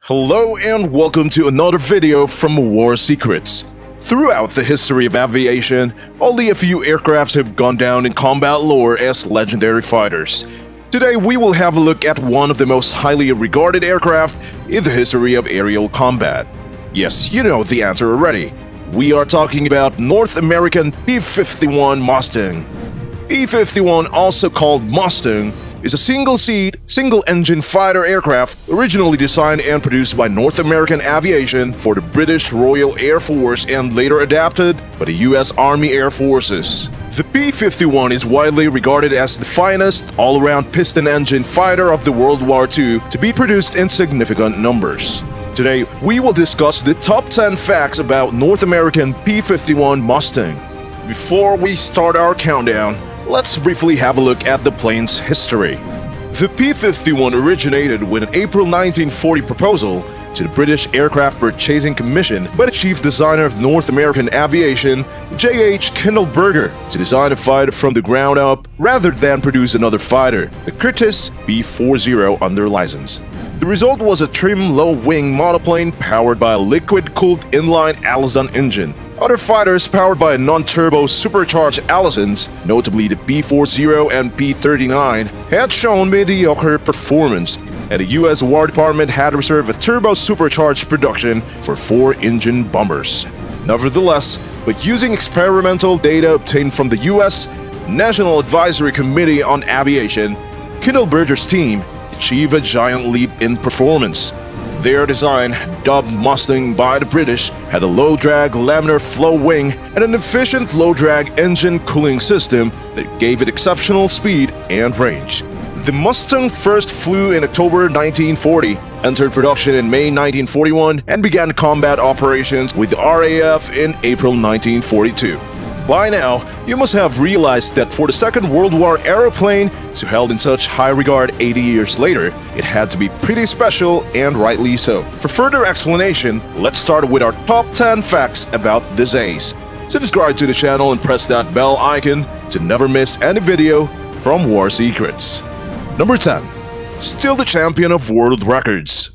Hello and welcome to another video from War Secrets. Throughout the history of aviation, only a few aircrafts have gone down in combat lore as legendary fighters. Today we will have a look at one of the most highly regarded aircraft in the history of aerial combat. Yes, you know the answer already. We are talking about North American P-51 Mustang. P-51, also called Mustang, is a single-seat, single-engine fighter aircraft originally designed and produced by North American Aviation for the British Royal Air Force and later adapted by the US Army Air Forces. The P-51 is widely regarded as the finest, all-around piston-engine fighter of the World War II to be produced in significant numbers. Today, we will discuss the top 10 facts about North American P-51 Mustang. Before we start our countdown, let's briefly have a look at the plane's history. The P-51 originated with an April 1940 proposal to the British Aircraft Purchasing Commission by the chief designer of North American Aviation, J.H. Kindleberger, to design a fighter from the ground up rather than produce another fighter, the Curtiss B-40 under license. The result was a trim, low-wing monoplane powered by a liquid-cooled inline Allison engine. Other fighters powered by non-turbo supercharged Allisons, notably the B-40 and P-39, had shown mediocre performance, and the US War Department had reserved a turbo supercharged production for 4 engine bombers. Nevertheless, by using experimental data obtained from the US National Advisory Committee on Aviation, Kindleberger's team achieved a giant leap in performance. Their design, dubbed Mustang by the British, had a low-drag laminar flow wing and an efficient low-drag engine cooling system that gave it exceptional speed and range. The Mustang first flew in October 1940, entered production in May 1941, and began combat operations with the RAF in April 1942. By now, you must have realized that for the Second World War aeroplane to held in such high regard 80 years later, it had to be pretty special, and rightly so. For further explanation, let's start with our top 10 facts about this ace. Subscribe to the channel and press that bell icon to never miss any video from War Secrets. Number 10. Still the champion of world records.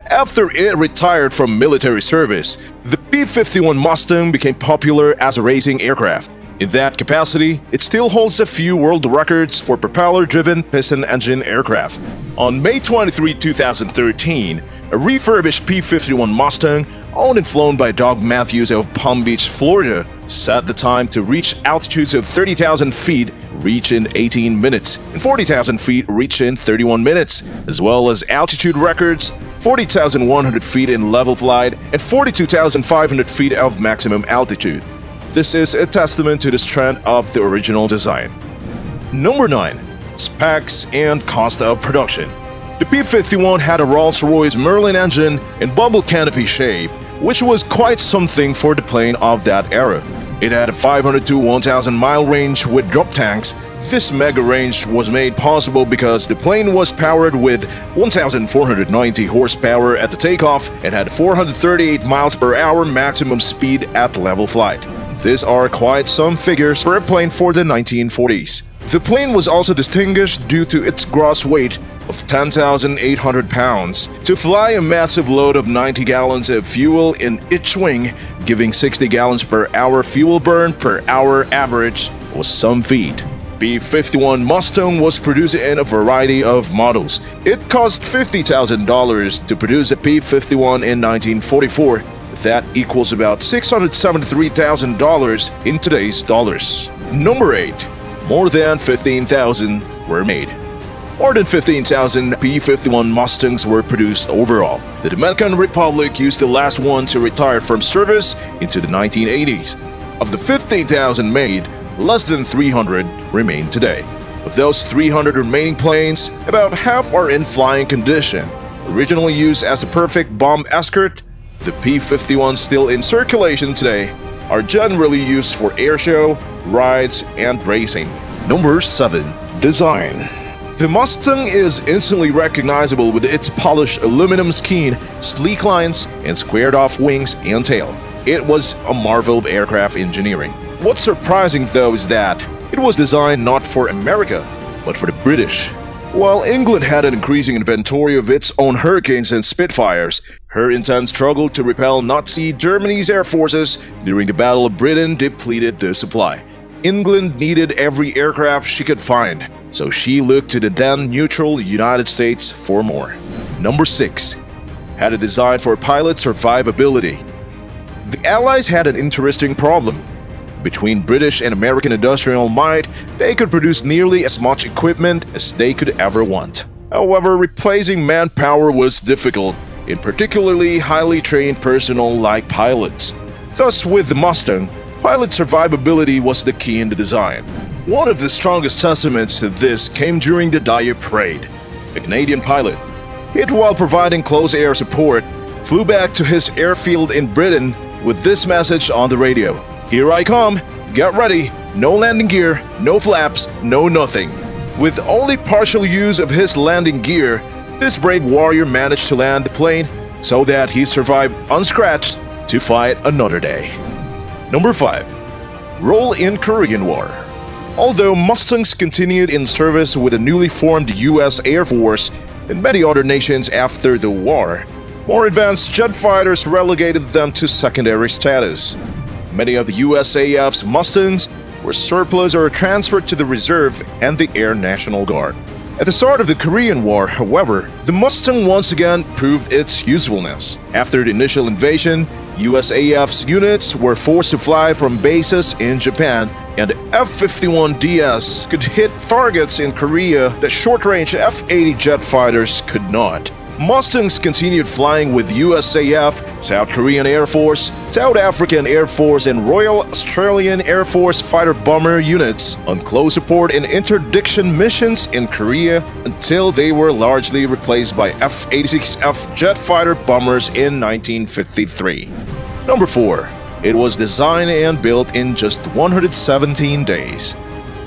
After it retired from military service, the P-51 Mustang became popular as a racing aircraft. In that capacity, it still holds a few world records for propeller-driven piston-engine aircraft. On May 23, 2013, a refurbished P-51 Mustang, owned and flown by Doug Matthews of Palm Beach, Florida, set the time to reach altitudes of 30,000 feet reach in 18 minutes, and 40,000 feet reach in 31 minutes, as well as altitude records 40,100 feet in level flight and 42,500 feet of maximum altitude. This is a testament to the strength of the original design. Number 9. Specs and cost of production. The P-51 had a Rolls-Royce Merlin engine in bubble canopy shape, which was quite something for the plane of that era. It had a 500 to 1,000 mile range with drop tanks. This mega range was made possible because the plane was powered with 1,490 horsepower at the takeoff and had 438 miles per hour maximum speed at level flight. These are quite some figures for a plane for the 1940s. The plane was also distinguished due to its gross weight of 10,800 pounds to fly a massive load of 90 gallons of fuel in each wing, giving 60 gallons per hour fuel burn per hour average was some feat. P-51 Mustang was produced in a variety of models. It cost $50,000 to produce a P-51 in 1944. That equals about $673,000 in today's dollars. Number 8. More than 15,000 were made. More than 15,000 P-51 Mustangs were produced overall. The Dominican Republic used the last one to retire from service into the 1980s. Of the 15,000 made, less than 300 remain today. Of those 300 remaining planes, about half are in flying condition. Originally used as a perfect bomb escort, the P-51 still in circulation today are generally used for airshow, rides, and racing. Number 7. Design. The Mustang is instantly recognizable with its polished aluminum skin, sleek lines, and squared-off wings and tail. It was a marvel of aircraft engineering. What's surprising though is that it was designed not for America, but for the British. While England had an increasing inventory of its own Hurricanes and Spitfires, her intense struggle to repel Nazi Germany's air forces during the Battle of Britain depleted the supply. England needed every aircraft she could find, so she looked to the then neutral United States for more. Number 6. Had a design for pilot survivability. The Allies had an interesting problem. Between British and American industrial might, they could produce nearly as much equipment as they could ever want. However, replacing manpower was difficult, in particularly highly trained personnel like pilots. Thus, with the Mustang, pilot survivability was the key in the design. One of the strongest testaments to this came during the WWII. A Canadian pilot, hit while providing close air support, flew back to his airfield in Britain with this message on the radio: "Here I come, get ready, no landing gear, no flaps, no nothing." With only partial use of his landing gear, this brave warrior managed to land the plane so that he survived unscratched to fight another day. Number 5. Role in Korean War. Although Mustangs continued in service with the newly formed US Air Force and many other nations after the war, more advanced jet fighters relegated them to secondary status. Many of the USAF's Mustangs were surplus or transferred to the Reserve and the Air National Guard. At the start of the Korean War, however, the Mustang once again proved its usefulness. After the initial invasion, USAF's units were forced to fly from bases in Japan, and the F-51DS could hit targets in Korea that short-range F-80 jet fighters could not. Mustangs continued flying with USAF, South Korean Air Force, South African Air Force, and Royal Australian Air Force fighter bomber units on close support and interdiction missions in Korea until they were largely replaced by F-86F jet fighter bombers in 1953. Number 4. It was designed and built in just 117 days.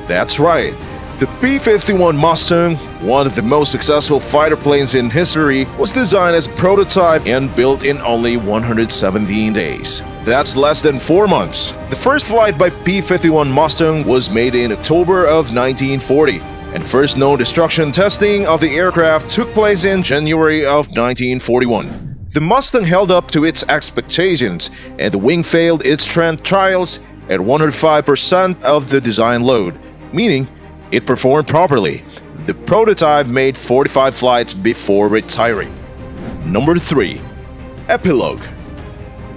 That's right. The P-51 Mustang, one of the most successful fighter planes in history, was designed as a prototype and built in only 117 days. That's less than 4 months. The first flight by P-51 Mustang was made in October of 1940, and first known destruction testing of the aircraft took place in January of 1941. The Mustang held up to its expectations, and the wing failed its strength trials at 105% of the design load, meaning it performed properly. The prototype made 45 flights before retiring. Number 3. Epilogue.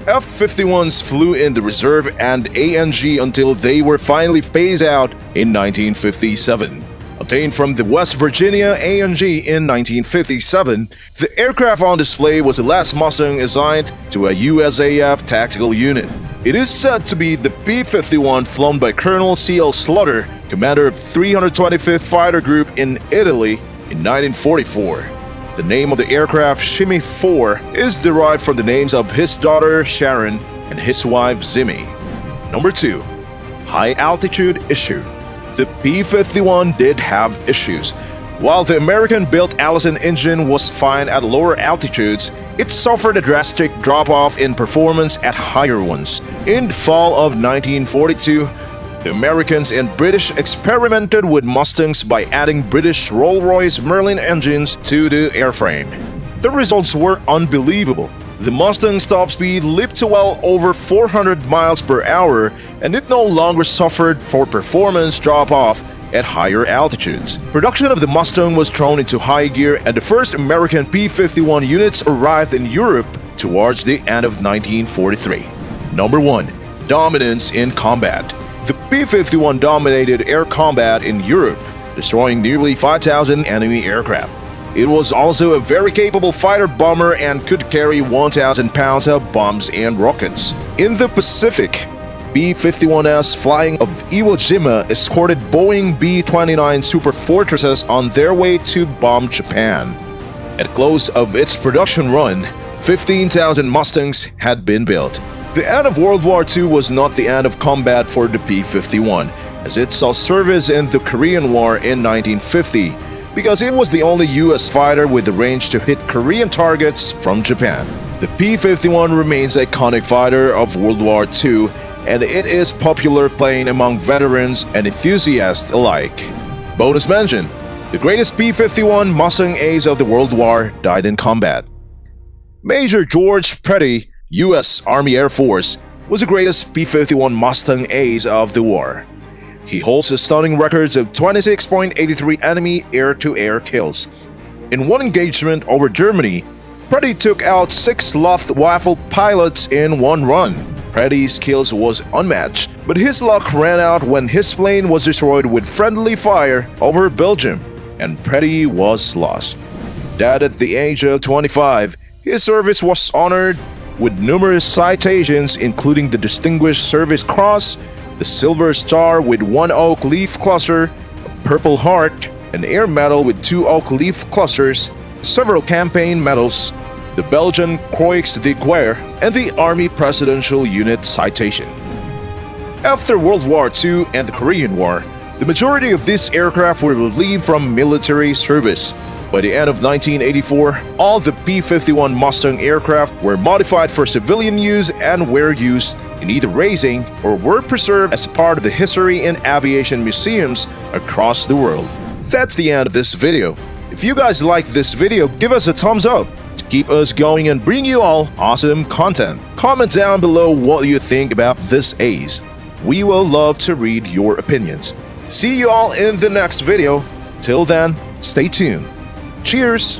F-51s flew in the Reserve and ANG until they were finally phased out in 1957. Obtained from the West Virginia ANG in 1957, the aircraft on display was the last Mustang assigned to a USAF tactical unit. It is said to be the P-51 flown by Colonel C.L. Slaughter, commander of 325th Fighter Group in Italy in 1944. The name of the aircraft, Shimmy 4, is derived from the names of his daughter Sharon and his wife Zimmy. Number 2. High altitude issue. The P-51 did have issues. While the American-built Allison engine was fine at lower altitudes, it suffered a drastic drop-off in performance at higher ones. In the fall of 1942, the Americans and British experimented with Mustangs by adding British Rolls-Royce Merlin engines to the airframe. The results were unbelievable. The Mustang's top speed leaped to well over 400 miles per hour, and it no longer suffered for performance drop-off at higher altitudes. Production of the Mustang was thrown into high gear, and the first American P-51 units arrived in Europe towards the end of 1943. Number 1. Dominance in combat. The P-51 dominated air combat in Europe, destroying nearly 5,000 enemy aircraft. It was also a very capable fighter bomber and could carry 1,000 pounds of bombs and rockets. In the Pacific, B-51s flying of Iwo Jima escorted Boeing B-29 Super Fortresses on their way to bomb Japan. At close of its production run, 15,000 Mustangs had been built. The end of World War II was not the end of combat for the P-51, as it saw service in the Korean War in 1950, because it was the only US fighter with the range to hit Korean targets from Japan. The P-51 remains an iconic fighter of World War II, and it is popular plane among veterans and enthusiasts alike. Bonus mention: The greatest P-51 Mustang ace of the World War died in combat. Major George Petty, U.S. Army Air Force, was the greatest P-51 Mustang ace of the war. He holds the stunning records of 26.83 enemy air-to-air kills. In one engagement over Germany, Petty took out 6 Luftwaffe pilots in one run. Petty's skills was unmatched, but his luck ran out when his plane was destroyed with friendly fire over Belgium, and Petty was lost. Dead at the age of 25, his service was honored with numerous citations including the Distinguished Service Cross, the Silver Star with 1 oak leaf cluster, a Purple Heart, an Air Medal with 2 oak leaf clusters, several campaign medals, the Belgian Croix de Guerre, and the Army Presidential Unit citation. After World War II and the Korean War, the majority of these aircraft were relieved from military service. By the end of 1984, all the P-51 Mustang aircraft were modified for civilian use and were used in either racing or were preserved as part of the history and aviation museums across the world. That's the end of this video. If you guys like this video, give us a thumbs up to keep us going and bring you all awesome content. Comment down below what you think about this ace. We will love to read your opinions. See you all in the next video. Till then, stay tuned. Cheers!